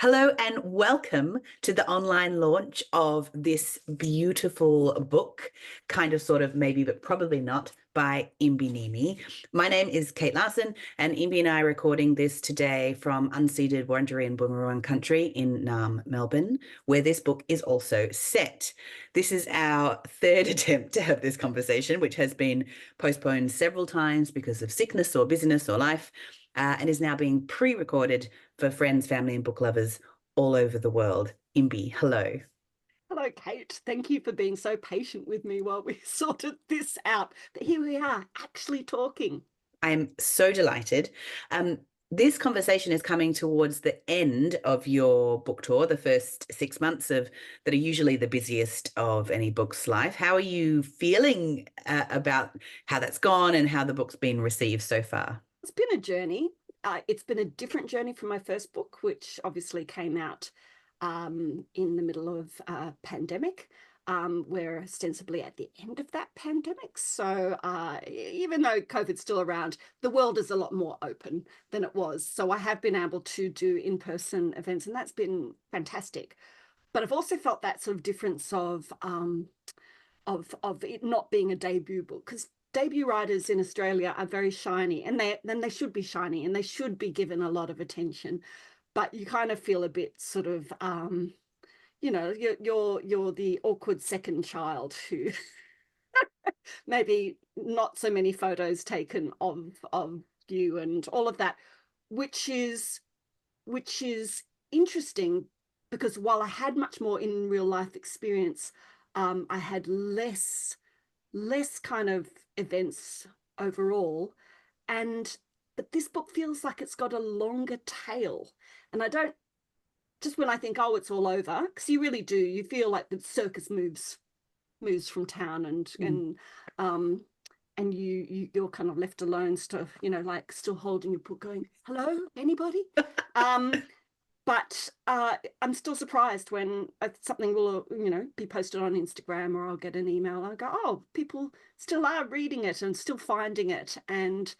Hello and welcome to the online launch of this beautiful book, kind of, sort of, maybe, but probably not, by Imbi Neeme. My name is Kate Larsen, and Imbi and I are recording this today from unceded Wurundjeri and Boonwurrung country in Naarm, Melbourne, where this book is also set. This is our third attempt to have this conversation, which has been postponed several times because of sickness or business or life. And is now being pre-recorded for friends, family, and book lovers all over the world. Imbi, hello. Hello, Kate. Thank you for being so patient with me while we sorted this out. But here we are, actually talking. I'm so delighted. This conversation is coming towards the end of your book tour, the first 6 months of that are usually the busiest of any book's life. How are you feeling about how that's gone and how the book's been received so far? It's been a journey. It's been a different journey from my first book, which obviously came out in the middle of pandemic. We're ostensibly at the end of that pandemic. So even though COVID's still around, the world is a lot more open than it was. So I have been able to do in-person events, and that's been fantastic. But I've also felt that sort of difference of it not being a debut book, because debut writers in Australia are very shiny, and they should be shiny and they should be given a lot of attention. But you kind of feel a bit sort of you're the awkward second child who maybe not so many photos taken of you and all of that, which is which is interesting, because while I had much more in real life experience, I had less kind of events overall. And but this book feels like it's got a longer tail. And I don't, just when I think, oh, it's all over, because you really do, you feel like the circus moves from town, Mm. and you're kind of left alone, stuff, like still holding your book going, hello, anybody? um but I'm still surprised when something will, be posted on Instagram, or I'll get an email and I go, oh, people still are reading it and still finding it, and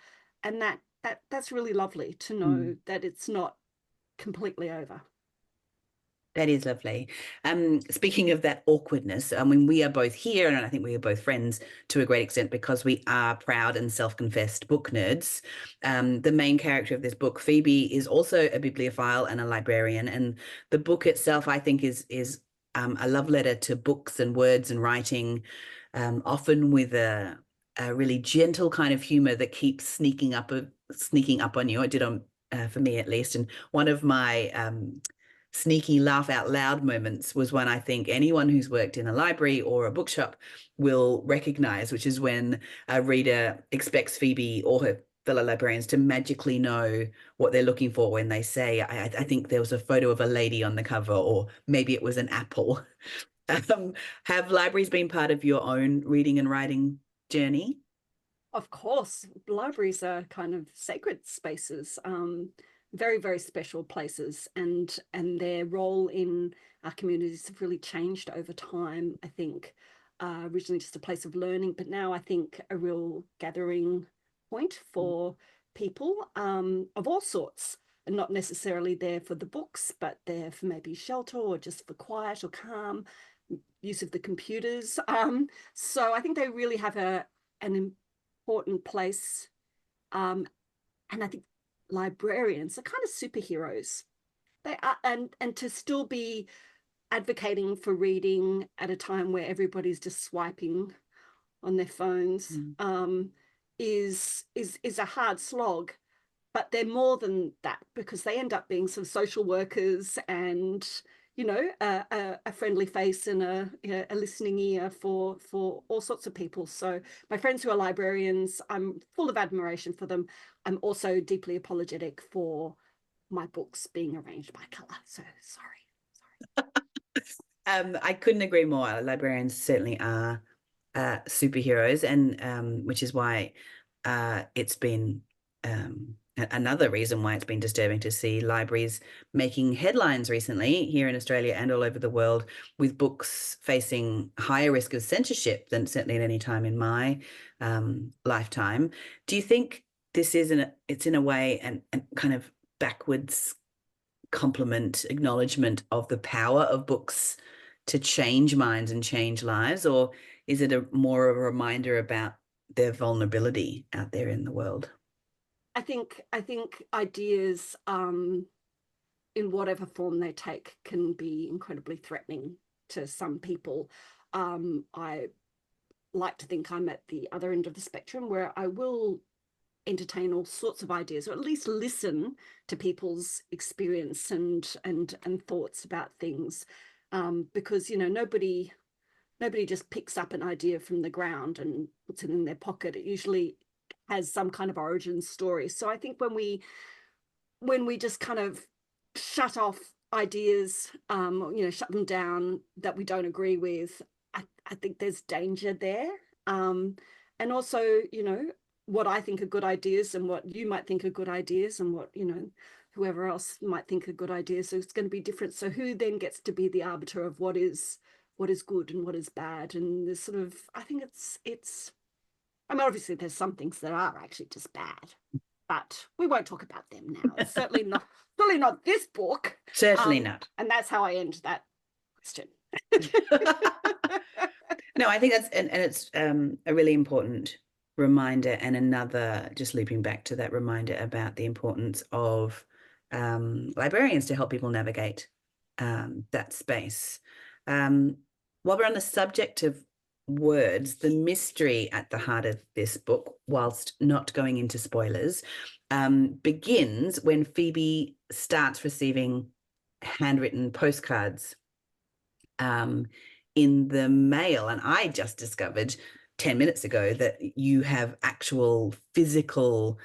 that's really lovely to know Mm. that it's not completely over. That is lovely. Speaking of that awkwardness, I mean, we are both here, and I think we are both friends to a great extent because we are proud and self-confessed book nerds. The main character of this book, Phoebe, is also a bibliophile and a librarian, and the book itself, I think, is a love letter to books and words and writing, often with a really gentle kind of humor that keeps sneaking up on you. It did on for me at least, and one of my sneaky laugh out loud moments was one I think anyone who's worked in a library or a bookshop will recognize, which is when a reader expects Phoebe or her fellow librarians to magically know what they're looking for when they say, I think there was a photo of a lady on the cover, or maybe it was an apple. Um, have libraries been part of your own reading and writing journey? Of course, libraries are kind of sacred spaces, very, very special places, and their role in our communities have really changed over time. I think originally just a place of learning, but now I think a real gathering point for people of all sorts, and not necessarily there for the books, but there for maybe shelter or just for quiet or calm use of the computers. So I think they really have an important place. Um, and I think librarians are kind of superheroes. They are, and to still be advocating for reading at a time where everybody's just swiping on their phones, Mm. is a hard slog. But they're more than that, because they end up being some social workers, and a friendly face and a listening ear for all sorts of people. So my friends who are librarians, I'm full of admiration for them. I'm also deeply apologetic for my books being arranged by color, so sorry. I couldn't agree more. Librarians certainly are superheroes, and which is why it's been another reason why it's been disturbing to see libraries making headlines recently here in Australia and all over the world, with books facing higher risk of censorship than certainly at any time in my lifetime. Do you think this is it's in a way and kind of backwards compliment, acknowledgement of the power of books to change minds and change lives, or is it more of a reminder about their vulnerability out there in the world? I think ideas, in whatever form they take, can be incredibly threatening to some people. I like to think I'm at the other end of the spectrum, where I will entertain all sorts of ideas, or at least listen to people's experience and thoughts about things, because nobody just picks up an idea from the ground and puts it in their pocket. It usually has some kind of origin story. So I think when we just kind of shut off ideas, shut them down that we don't agree with, I think there's danger there. And also, what I think are good ideas and what you might think are good ideas and what, whoever else might think are good ideas. So it's going to be different. So who then gets to be the arbiter of what is good and what is bad? And there's sort of, I think I mean, obviously there's some things that are actually just bad, but we won't talk about them now. It's certainly not this book. Certainly not. And that's how I end that question. No, I think it's a really important reminder, and another, just looping back to that reminder about the importance of librarians to help people navigate that space. While we're on the subject of words, the mystery at the heart of this book, whilst not going into spoilers, begins when Phoebe starts receiving handwritten postcards in the mail. And I just discovered 10 minutes ago that you have actual physical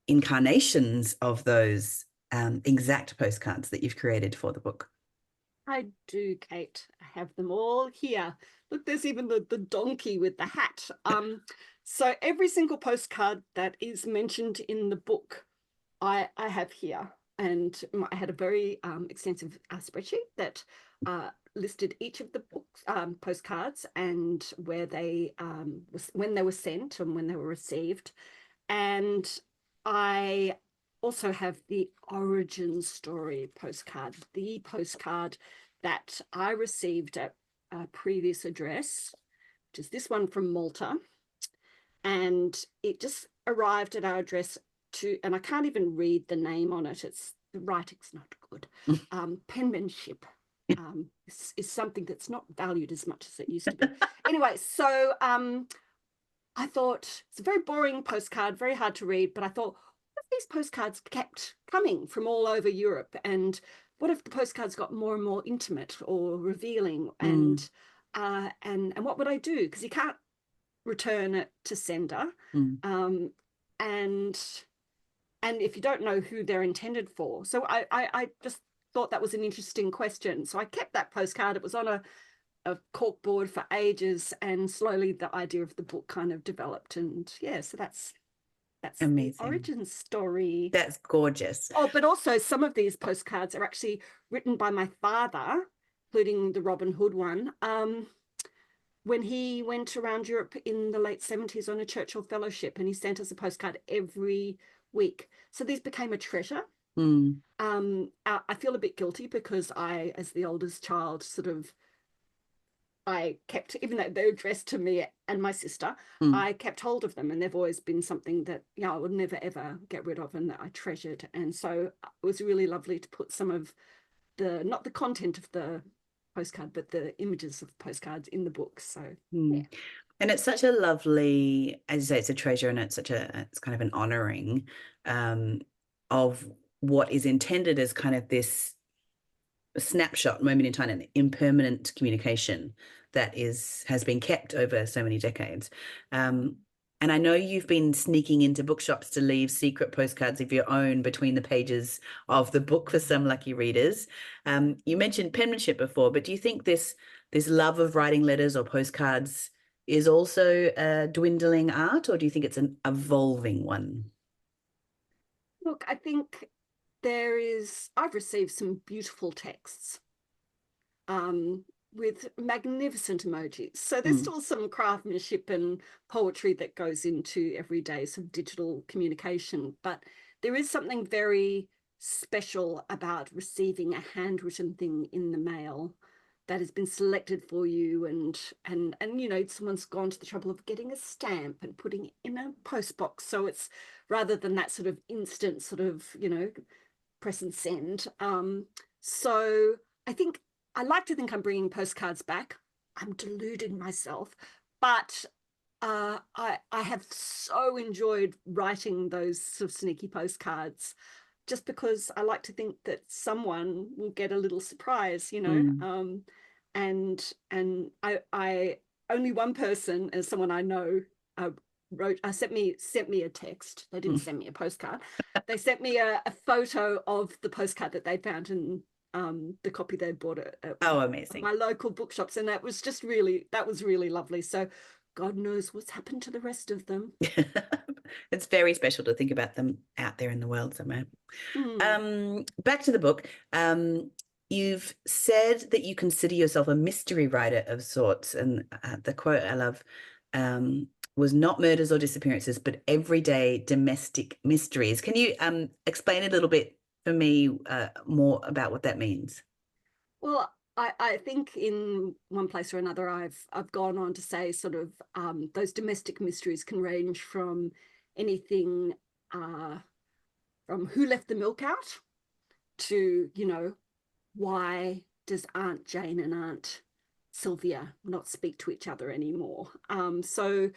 incarnations of those exact postcards that you've created for the book. I do, Kate. I have them all here. Look, there's even the donkey with the hat. So every single postcard that is mentioned in the book, I have here. And I had a very extensive spreadsheet that listed each of the books, postcards, and where they when they were sent and when they were received. And I also have the origin story postcard, the postcard that I received at a previous address, which is this one from Malta. And it just arrived at our address and I can't even read the name on it. The writing's not good. Penmanship is something that's not valued as much as it used to be. Anyway, so I thought it's a very boring postcard, very hard to read, but I thought, what if these postcards kept coming from all over Europe? And what if the postcards got more and more intimate or revealing? And what would I do? Because you can't return it to sender. And if you don't know who they're intended for. So I just thought that was an interesting question. So I kept that postcard. It was on a cork board for ages, and slowly the idea of the book kind of developed. And yeah, so that's amazing. The origin story. That's gorgeous. Oh, but also some of these postcards are actually written by my father, including the Robin Hood one, when he went around Europe in the late 70s on a Churchill Fellowship, and he sent us a postcard every week. So these became a treasure. I feel a bit guilty because I, as the oldest child, I kept, even though they're addressed to me and my sister, I kept hold of them, and they've always been something that I would never ever get rid of and that I treasured. And so it was really lovely to put some of not the content of the postcard, but the images of postcards in the book. So yeah. And it's such a lovely, as you say, it's a treasure, and it's kind of an honoring of what is intended as kind of this snapshot moment in time, an impermanent communication that has been kept over so many decades. And I know you've been sneaking into bookshops to leave secret postcards of your own between the pages of the book for some lucky readers. You mentioned penmanship before, but do you think this love of writing letters or postcards is also a dwindling art, or do you think it's an evolving one? Look, I think I've received some beautiful texts with magnificent emojis. So there's still some craftsmanship and poetry that goes into everyday sort of digital communication, but there is something very special about receiving a handwritten thing in the mail that has been selected for you, and you know, someone's gone to the trouble of getting a stamp and putting it in a post box, so it's rather than that sort of instant sort of, you know, press and send. So I think I like to think I'm bringing postcards back. I'm deluding myself, but I have so enjoyed writing those sort of sneaky postcards, just because I like to think that someone will get a little surprise, you know. Mm. And I only one person, as someone I know, uh, sent me a text. They didn't Mm. send me a postcard. They sent me a photo of the postcard that they found in the copy they bought at Oh, amazing. my local bookshops, and that was really lovely. So God knows what's happened to the rest of them. It's very special to think about them out there in the world somewhere. Mm. Back to the book. You've said that you consider yourself a mystery writer of sorts, and the quote I love was not murders or disappearances, but everyday domestic mysteries. Can you explain a little bit for me more about what that means? Well, I think in one place or another, I've gone on to say sort of those domestic mysteries can range from anything uh, from who left the milk out to, you know, why does Aunt Jane and Aunt Sylvia not speak to each other anymore? So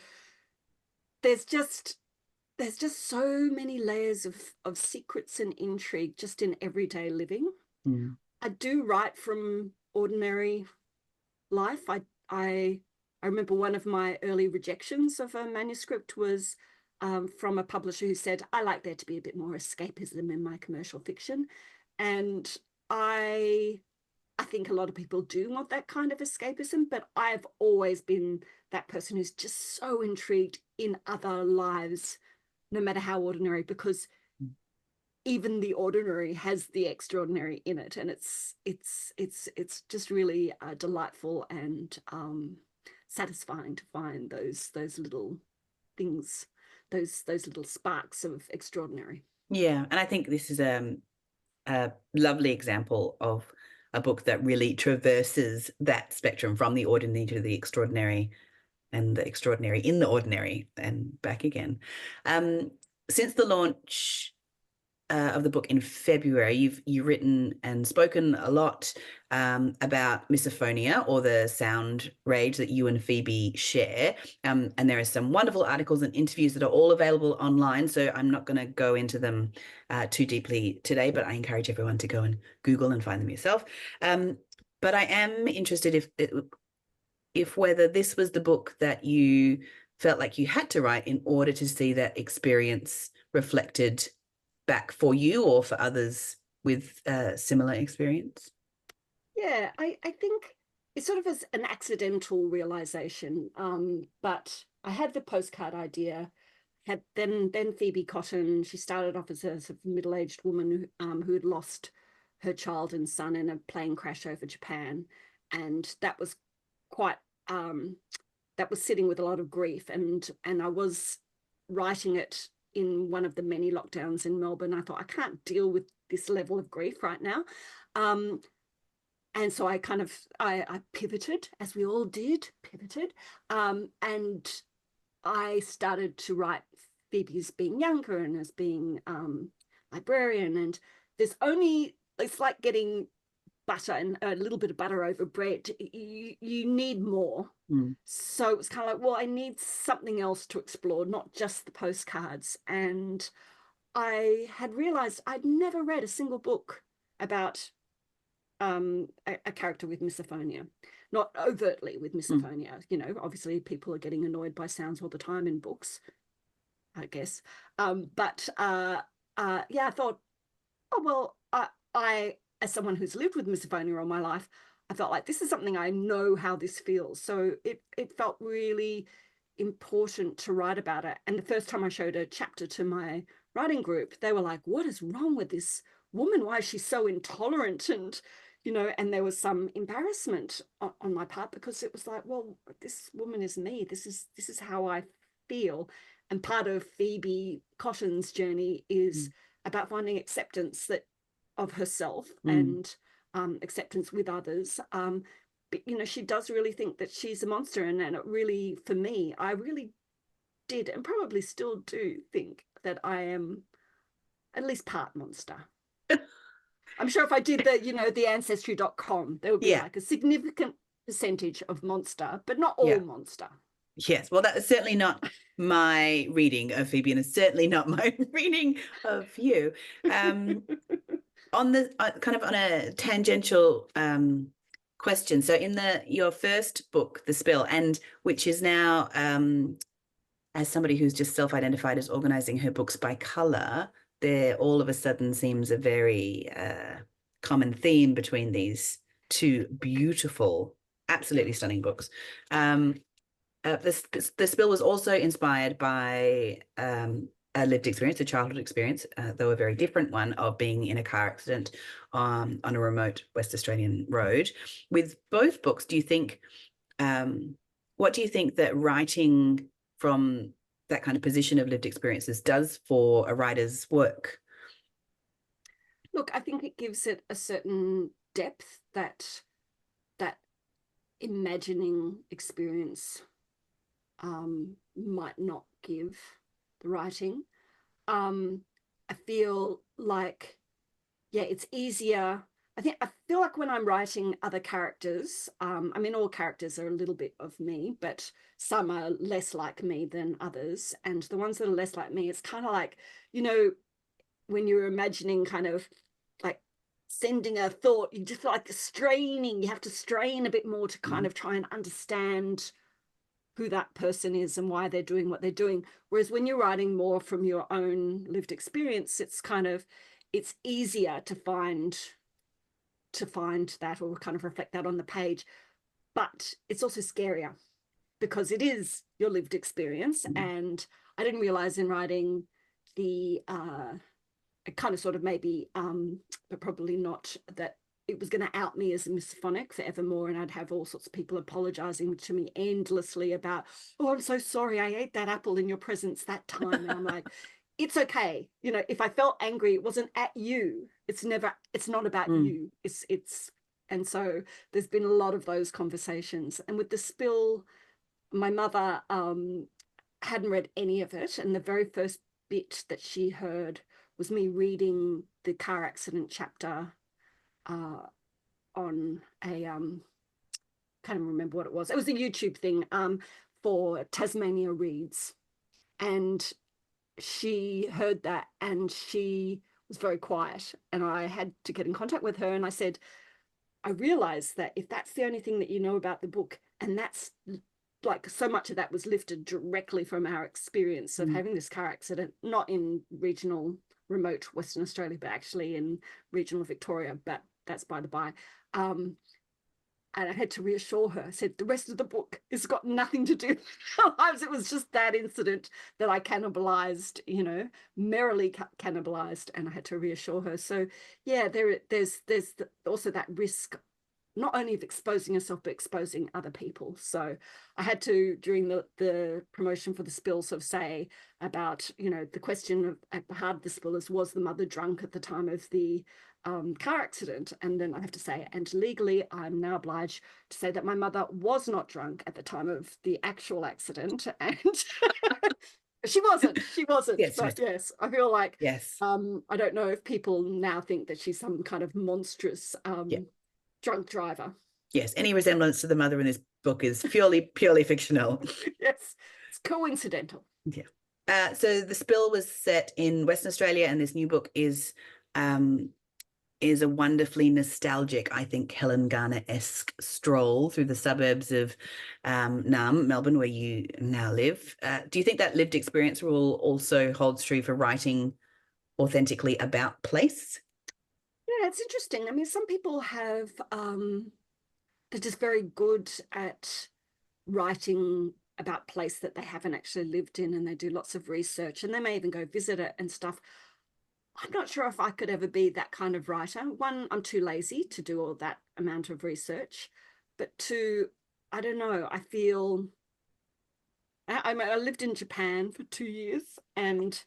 there's just there's just so many layers of secrets and intrigue just in everyday living. Mm. I do write from ordinary life. I remember one of my early rejections of a manuscript was from a publisher who said, I like there to be a bit more escapism in my commercial fiction. And I I think a lot of people do want that kind of escapism, but I've always been that person who's just so intrigued in other lives, no matter how ordinary, because even the ordinary has the extraordinary in it, and it's just really delightful and satisfying to find those little things, those little sparks of extraordinary. Yeah, and I think this is a lovely example of a book that really traverses that spectrum from the ordinary to the extraordinary and the extraordinary in the ordinary and back again. Um, since the launch of the book in February, you've written and spoken a lot about misophonia, or the sound rage that you and Phoebe share. And there are some wonderful articles and interviews that are all available online. So I'm not going to go into them too deeply today, but I encourage everyone to go and Google and find them yourself. But I am interested if whether this was the book that you felt like you had to write in order to see that experience reflected back for you or for others with similar experience? Yeah, I think it's sort of as an accidental realization. But I had the postcard idea. Had then Phoebe Cotton. She started off as a sort of middle-aged woman who had lost her child and son in a plane crash over Japan, and that was quite that was sitting with a lot of grief, and I was writing it in one of the many lockdowns in Melbourne. I thought I can't deal with this level of grief right now. Um, and so I kind of I pivoted, as we all did, and I started to write Phoebe as being younger and as being librarian. And there's only it's like getting butter and a little bit of butter over bread. You need more. Mm. So it was kind of like, well, I need something else to explore, not just the postcards. And I had realized I'd never read a single book about a character with misophonia, not overtly with Mm. misophonia. You know, obviously people are getting annoyed by sounds all the time in books, I guess. But yeah, I thought, oh well, I as someone who's lived with misophonia all my life, I felt like this is something I know how this feels. So it felt really important to write about it. And the first time I showed a chapter to my writing group, they were like, "What is wrong with this woman? Why is she so intolerant?" And you know, and there was some embarrassment on my part, because it was like, well, this woman is me. This is how I feel. And part of Phoebe Cotton's journey is Mm. about finding acceptance that of herself Mm. and acceptance with others. But, you know, she does really think that she's a monster, and it really, for me, I really did and probably still do think that I am at least part monster. I'm sure if I did the, you know, the ancestry.com, there would be Yeah, like a significant percentage of monster, but not all yeah. monster. Yes, well, that is certainly not my reading of Phoebe, and it's certainly not my reading of you. Um, on the kind of on a tangential question, so in the your first book, The Spill, and which is now as somebody who's just self-identified as organizing her books by color, there all of a sudden seems a very common theme between these two beautiful, absolutely stunning books. Um, the spill was also inspired by a lived experience, a childhood experience, though a very different one, of being in a car accident on a remote West Australian road. With both books, do you think, what do you think that writing from that kind of position of lived experiences does for a writer's work? Look, I think it gives it a certain depth that that imagining experience might not give the writing. I feel like, yeah, it's easier. I feel like when I'm writing other characters, I mean, all characters are a little bit of me, but some are less like me than others. And the ones that are less like me, it's kind of like, you know, when you're imagining kind of like sending a thought, you just like straining, you have to strain a bit more to kind Mm. of try and understand who that person is and why they're doing what they're doing. Whereas when you're writing more from your own lived experience, it's kind of, it's easier to find that or kind of reflect that on the page. But it's also scarier because it is your lived experience. Mm. And I didn't realize in writing the it kind of sort of maybe but probably not, that it was going to out me as a misphonic forevermore, and I'd have all sorts of people apologizing to me endlessly about, oh, I'm so sorry, I ate that apple in your presence that time. And I'm like, it's okay, you know, if I felt angry, it wasn't at you. It's not about Mm. you. It's And so there's been a lot of those conversations. And with the spill, my mother hadn't read any of it, and the very first bit that she heard was me reading the car accident chapter uh, on a can't remember what it was. It was a YouTube thing for Tasmania Reads, and she heard that and she was very quiet. And I had to get in contact with her, and I said, I realized that if that's the only thing that you know about the book, and that's like so much of that was lifted directly from our experience of Mm. having this car accident, not in regional remote Western Australia, but actually in regional Victoria, but that's by the by. And I had to reassure her. I said, the rest of the book has got nothing to do with our lives. It was just that incident that I cannibalized, you know, merrily cannibalized. And I had to reassure her. So yeah, there's also that risk, not only of exposing yourself, but exposing other people. So I had to, during the promotion for the spill, sort of say about, you know, the question of, at the heart of the spill is, was the mother drunk at the time of the car accident? And then I have to say, and legally, I'm now obliged to say that my mother was not drunk at the time of the actual accident. And she wasn't, Yes, yes, but yes, I feel like yes, I don't know if people now think that she's some kind of monstrous yeah, drunk driver. yes. Any resemblance to the mother in this book is purely fictional. Yes, it's coincidental. Yeah. So the spill was set in Western Australia, and this new book um, is a wonderfully nostalgic, I think, Helen Garner-esque stroll through the suburbs of Naarm, Melbourne, where you now live. Do you think that lived experience rule also holds true for writing authentically about place? Yeah, it's interesting. I mean, some people have they're just very good at writing about place that they haven't actually lived in, and they do lots of research, and they may even go visit it and stuff. I'm not sure if I could ever be that kind of writer. One, I'm too lazy to do all that amount of research, but two, I don't know. I feel I lived in Japan for 2 years, and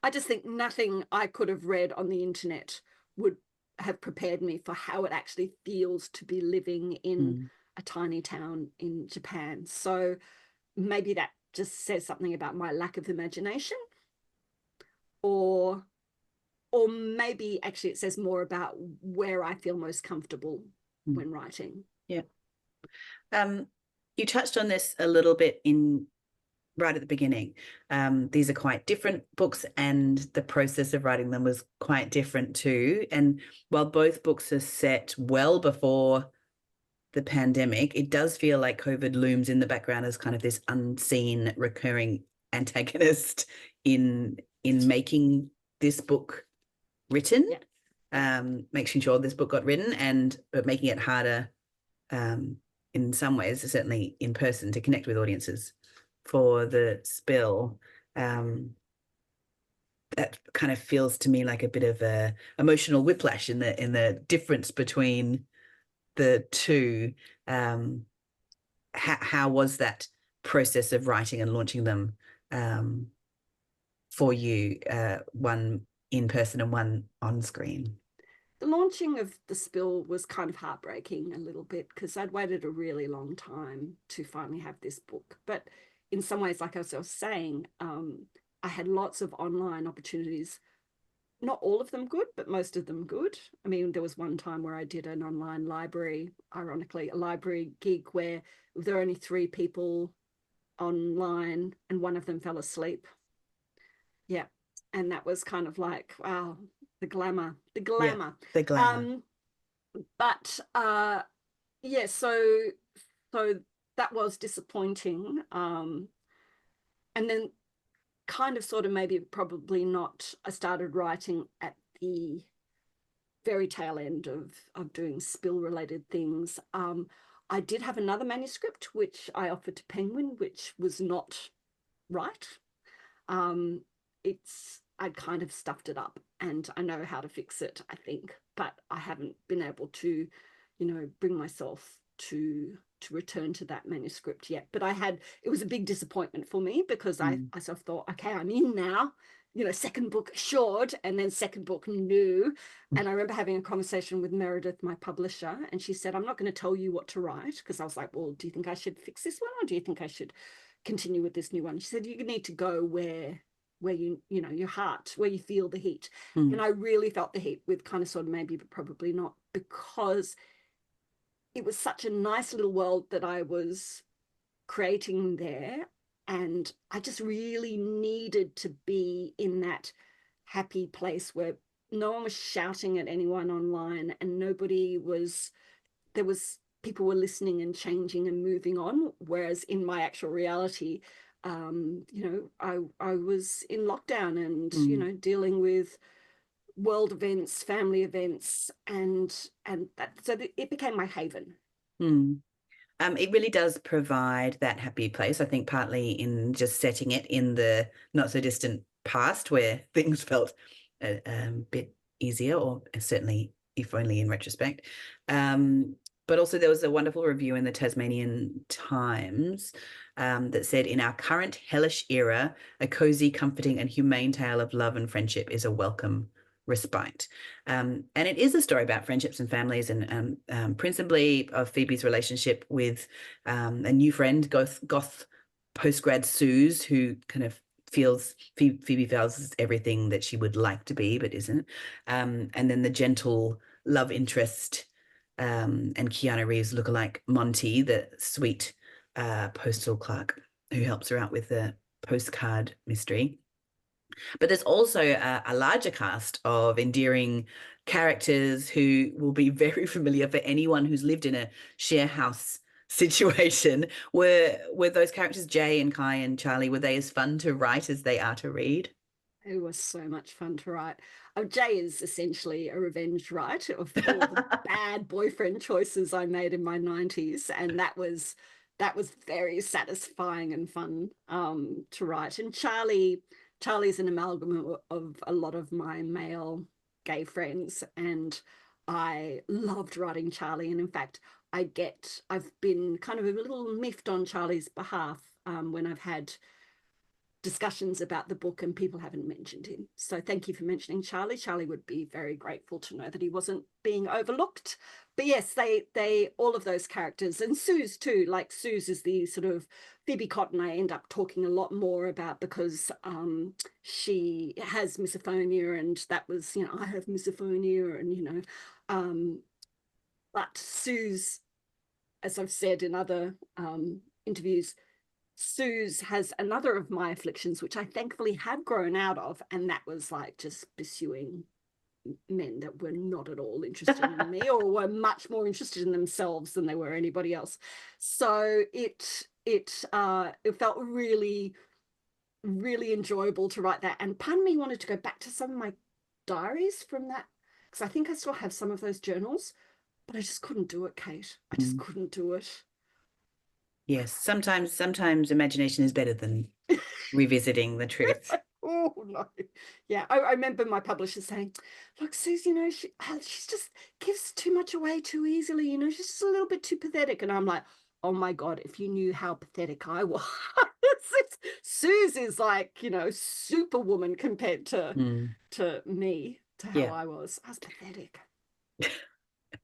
I just think nothing I could have read on the internet would have prepared me for how it actually feels to be living in Mm, a tiny town in Japan. So maybe that just says something about my lack of imagination, or maybe actually it says more about where I feel most comfortable mm. when writing. Yeah. Um, you touched on this a little bit in right at the beginning. These are quite different books, and the process of writing them was quite different too. And while both books are set well before the pandemic, it does feel like COVID looms in the background as kind of this unseen recurring antagonist in making this book written, Yeah. making sure this book got written, and but making it harder um, in some ways, certainly in person, to connect with audiences for the spill. That kind of feels to me like a bit of a emotional whiplash in the difference between the two. Um, how was that process of writing and launching them um, for you? One in person and one on screen. The launching of The Spill was kind of heartbreaking a little bit because I'd waited a really long time to finally have this book. But in some ways, like I was saying, I had lots of online opportunities, not all of them good, but most of them good. I mean, there was one time where I did an online library, ironically, a library gig where there were only 3 people online and one of them fell asleep. Yeah. And that was kind of like, wow, the glamour, the Yeah, glamour. the glamour. Um, but yeah, so that was disappointing. And then kind of sort of maybe probably not, I started writing at the very tail end of doing spill related things. I did have another manuscript which I offered to Penguin, which was not right. Um, it's I kind of stuffed it up, and I know how to fix it, I think, but I haven't been able to, bring myself to return to that manuscript yet. But it was a big disappointment for me because Mm, I sort of thought, okay, I'm in now, second book assured, and then second book new. And I remember having a conversation with Meredith, my publisher, and she said, I'm not going to tell you what to write, because I was like, well, do you think I should fix this one, or do you think I should continue with this new one? She said, you need to go where your heart, where you feel the heat. And mm, I really felt the heat with kind of sort of maybe, but probably not, because it was such a nice little world that I was creating there. And I just really needed to be in that happy place where no one was shouting at anyone online, and there was people were listening and changing and moving on. Whereas in my actual reality, I was in lockdown and, mm, dealing with world events, family events, and that, so it became my haven. mm. It really does provide that happy place, I think, partly in just setting it in the not so distant past where things felt a bit easier, or certainly, if only in retrospect. Um, but also, there was a wonderful review in the Tasmanian Times that said, in our current hellish era, a cozy, comforting, and humane tale of love and friendship is a welcome respite. And it is a story about friendships and families, and principally of Phoebe's relationship with a new friend, goth postgrad Suze, who kind of feels Phoebe feels is everything that she would like to be but isn't. And then the gentle love interest and Keanu Reeves lookalike Monty, the sweet postal clerk who helps her out with the postcard mystery. But there's also a larger cast of endearing characters who will be very familiar for anyone who's lived in a share house situation. Were those characters, Jay and Kai and Charlie, were they as fun to write as they are to read? It was so much fun to write. Jay is essentially a revenge, right, of all the bad boyfriend choices I made in my 90s. And that was very satisfying and fun to write. And Charlie's an amalgam of a lot of my male gay friends. And I loved writing Charlie. And in fact, I've been kind of a little miffed on Charlie's behalf when I've had discussions about the book and people haven't mentioned him. So thank you for mentioning Charlie. Charlie would be very grateful to know that he wasn't being overlooked. But yes, they all of those characters, and Suze too. Like Suze is the sort of Phoebe Cotton I end up talking a lot more about because she has misophonia, and that was, you know, I have misophonia, and, you know, but Suze, as I've said in other interviews, Suze has another of my afflictions, which I thankfully have grown out of, and that was like just pursuing men that were not at all interested in me, or were much more interested in themselves than they were anybody else. So it felt really, really enjoyable to write that. And part of me wanted to go back to some of my diaries from that, because I think I still have some of those journals, but I just couldn't do it, Kate. I just couldn't do it. Yes, sometimes imagination is better than revisiting the truth. Oh no. Yeah, I remember my publisher saying, look, Susie, you know, she's just gives too much away too easily, you know, she's just a little bit too pathetic. And I'm like, oh my God, if you knew how pathetic I was. Suze is like, you know, superwoman compared Mm. to me, to how Yeah. I was. I was pathetic.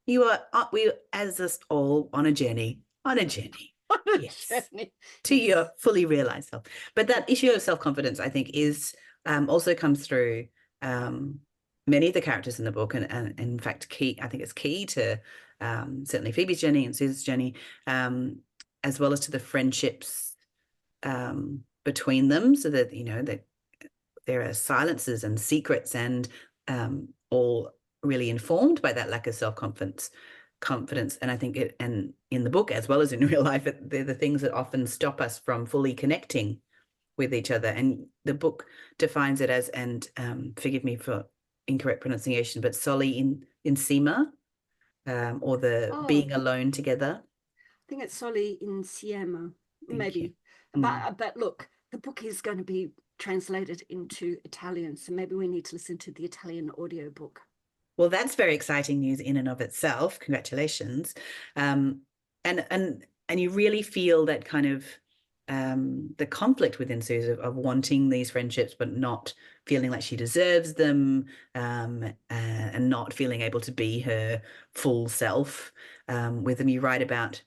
You are, we, as us all, on a journey. On a Yes. journey. To Yes. your fully realized self. But that issue of self-confidence, I think, is also comes through many of the characters in the book, and in fact, key. I think it's key to certainly Phoebe's journey and Susan's journey, as well as to the friendships between them, so that, you know, that there are silences and secrets, and all really informed by that lack of confidence. And I think it, and in the book as well as in real life, they're the things that often stop us from fully connecting with each other. And the book defines it as, and forgive me for incorrect pronunciation, but soli in Sima, or the Oh, being alone together. I think it's Soli Insieme, Thank you. maybe. Mm. But look, the book is going to be translated into Italian, so maybe we need to listen to the Italian audiobook. Well, that's very exciting news in and of itself. Congratulations. Um, and you really feel that kind of the conflict within Suze of wanting these friendships, but not feeling like she deserves them, and not feeling able to be her full self with them. You write about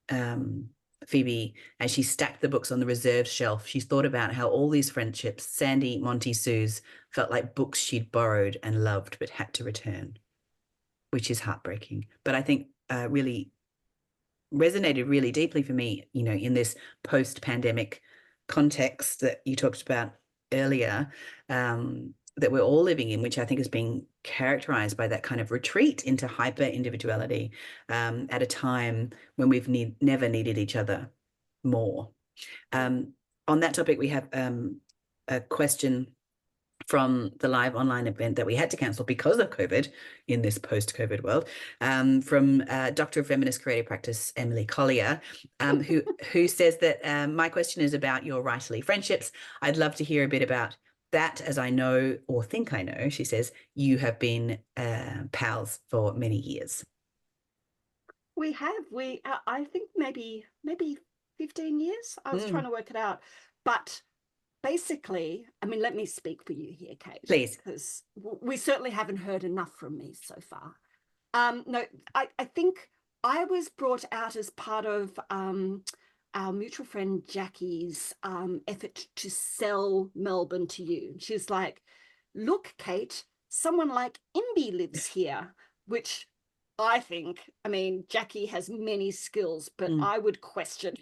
um, Phoebe, as she stacked the books on the reserved shelf, she's thought about how all these friendships, Sandy, Monty, Suze, felt like books she'd borrowed and loved but had to return, which is heartbreaking. But I think really resonated really deeply for me, you know, in this post-pandemic context that you talked about earlier, that we're all living in, which I think is being characterized by that kind of retreat into hyper individuality, at a time when we've never needed each other more. On that topic, we have a question from the live online event that we had to cancel because of COVID in this post-COVID world, from Doctor of Feminist Creative Practice, Emily Collier, who says that my question is about your writerly friendships. I'd love to hear a bit about that, as I know, or think I know, she says, you have been pals for many years. We I think maybe 15 years. I was trying Mm, to work it out. But basically, I mean, let me speak for you here, Kate, please. because we certainly haven't heard enough from me so far. No, I think I was brought out as part of our mutual friend Jackie's effort to sell Melbourne to you. She's like, look, Kate, someone like Imbi lives here, which I think, I mean, Jackie has many skills, but Mm. I would question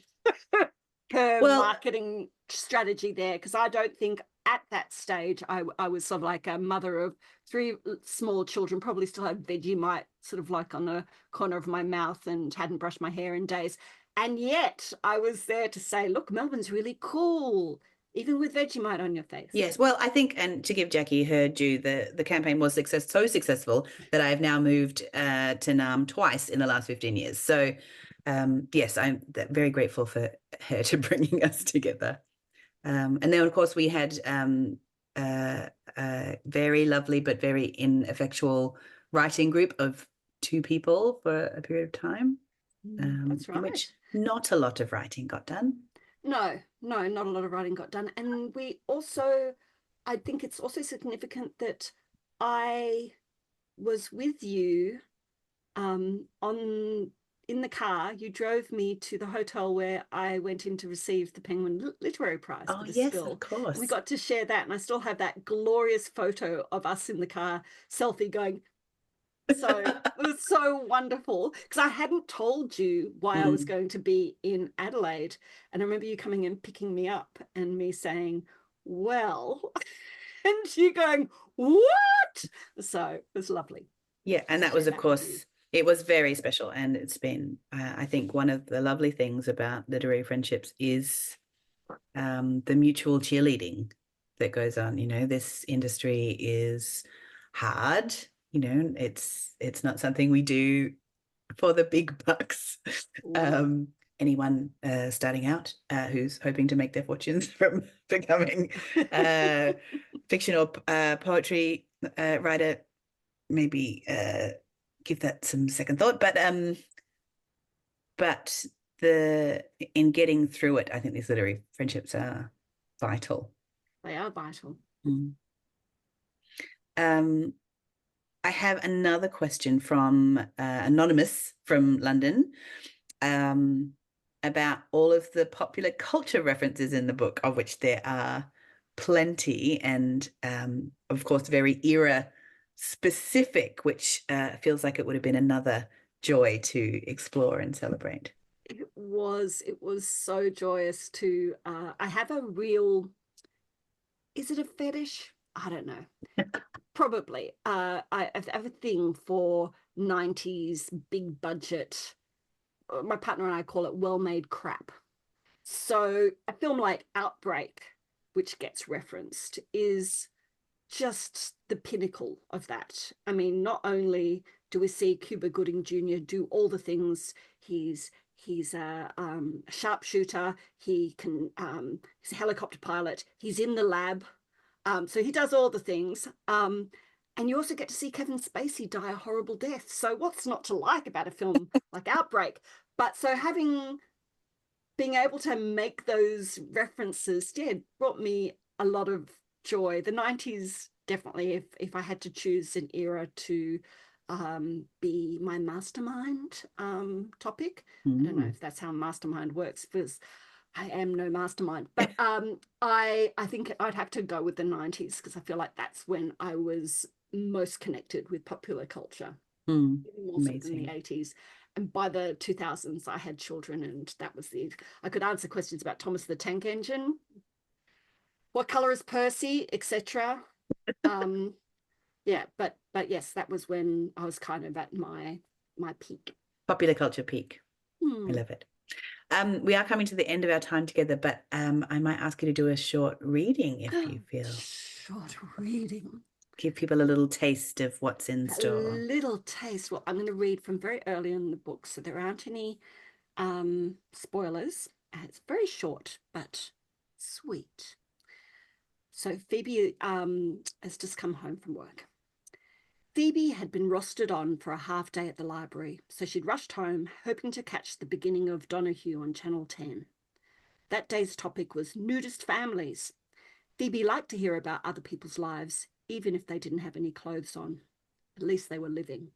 her Well, marketing strategy there, because I don't think at that stage I was sort of like a mother of three small children, probably still had Vegemite sort of like on the corner of my mouth, and hadn't brushed my hair in days. And yet I was there to say, look, Melbourne's really cool, even with Vegemite on your face. yes, well, I think, and to give Jackie her due, the campaign was so successful that I have now moved to Naarm twice in the last 15 years. So, yes, I'm very grateful for her to bringing us together. And then, of course, we had a very lovely but very ineffectual writing group of two people for a period of time, That's in which right. not a lot of writing got done. No, no, not a lot of writing got done. And I think it's also significant that I was with you on in the car. You drove me to the hotel where I went in to receive the Penguin Literary Prize Oh, for the yes, of spill. And we course. got to share that. And I still have that glorious photo of us in the car, selfie going. So it was so wonderful because I hadn't told you why I was Mm. going to be in Adelaide. And I remember you coming and picking me up and me saying, well, and you going, what? So it was lovely Yeah, and to that was, share of that with you. course, it was very special. And it's been, I think, one of the lovely things about literary friendships is the mutual cheerleading that goes on. You know, this industry is hard. You know, it's not something we do for the big bucks. Ooh. Um, anyone starting out who's hoping to make their fortunes from becoming a fiction or poetry writer, maybe give that some second thought. But the in getting through it, I think these literary friendships are vital. They are vital. Mm. Um, I have another question from Anonymous from London, um, about all of the popular culture references in the book, of which there are plenty, and of course, very era specific, which feels like it would have been another joy to explore and celebrate. It was so joyous to I have a real, is it a fetish? I don't know. Probably. I have a thing for 90s big budget. My partner and I call it well-made crap. So a film like Outbreak, which gets referenced, is just the pinnacle of that. I mean, not only do we see Cuba Gooding Jr. do all the things, he's a sharpshooter, he's a helicopter pilot, he's in the lab, so he does all the things. And you also get to see Kevin Spacey die a horrible death. So what's not to like about a film like Outbreak? But so having being able to make those references, yeah, brought me a lot of joy. The 90s, definitely, if I had to choose an era to be my mastermind topic. I don't know Mm. if that's how mastermind works because I am no mastermind, but I think I'd have to go with the 90s because I feel like that's when I was most connected with popular culture, Mm. even more so than the Amazing. 80s. And by the 2000s, I had children, and that was I could answer questions about Thomas the Tank Engine, what color is Percy, etc. Um, yeah, but yes, that was when I was kind of at my peak. Popular culture peak. I Hmm. love it. We are coming to the end of our time together, but I might ask you to do a short reading if you feel. Short reading. Give people a little taste of what's in A store. little taste. Well, I'm going to read from very early in the book, so there aren't any spoilers. It's very short, but sweet. So Phoebe has just come home from work. Phoebe had been rostered on for a half day at the library, so she'd rushed home, hoping to catch the beginning of Donahue on Channel 10. That day's topic was nudist families. Phoebe liked to hear about other people's lives, even if they didn't have any clothes on. At least they were living.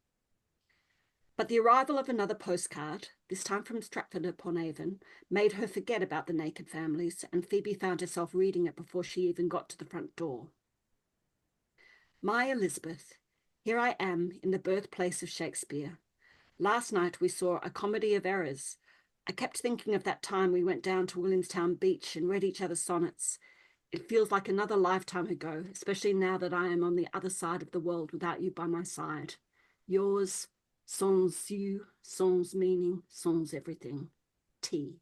But the arrival of another postcard, this time from Stratford upon Avon, made her forget about the naked families, and Phoebe found herself reading it before she even got to the front door. My Elizabeth, here I am in the birthplace of Shakespeare. Last night we saw A Comedy of Errors. I kept thinking of that time we went down to Williamstown Beach and read each other's sonnets. It feels like another lifetime ago, especially now that I am on the other side of the world without you by my side. Yours, sans you, sans meaning, sans everything. T.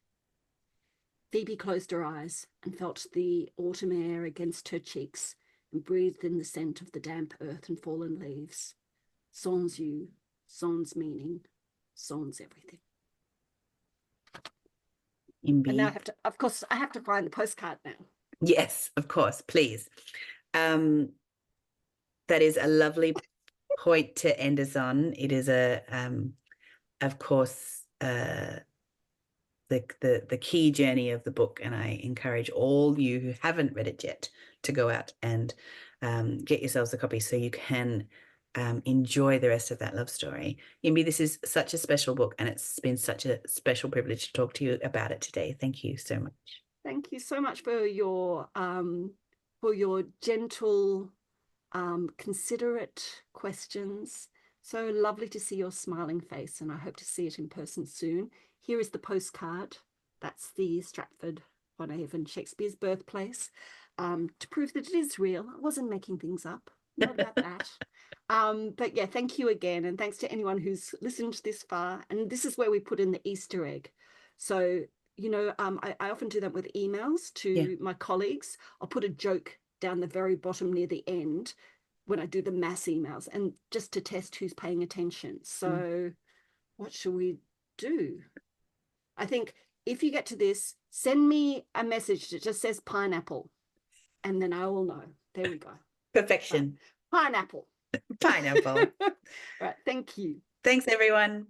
Phoebe closed her eyes and felt the autumn air against her cheeks and breathed in the scent of the damp earth and fallen leaves. Sans you, sans meaning, sans everything. And now I Imbi. have to, of course, I have to find the postcard now. Yes, of course, please. Um, that is a lovely point to end us on. It is of course, the key journey of the book. And I encourage all you who haven't read it yet to go out and get yourselves a copy so you can enjoy the rest of that love story. Imbi, this is such a special book, and it's been such a special privilege to talk to you about it today. Thank you so much. Thank you so much for your gentle, considerate questions. So lovely to see your smiling face, and I hope to see it in person soon. Here is the postcard. That's the Stratford-upon-Avon, Shakespeare's birthplace, to prove that it is real. I wasn't making things up. Not about that. But yeah, thank you again. And thanks to anyone who's listened this far. And this is where we put in the Easter egg. So, I often do that with emails Yeah. to my colleagues. I'll put a joke down the very bottom near the end when I do the mass emails, and just to test who's paying attention. So what should we do? I think if you get to this, send me a message that just says pineapple, and then I will know. There we go. Perfection. Right. Pineapple. Pineapple. Right. Thank you. Thanks, everyone.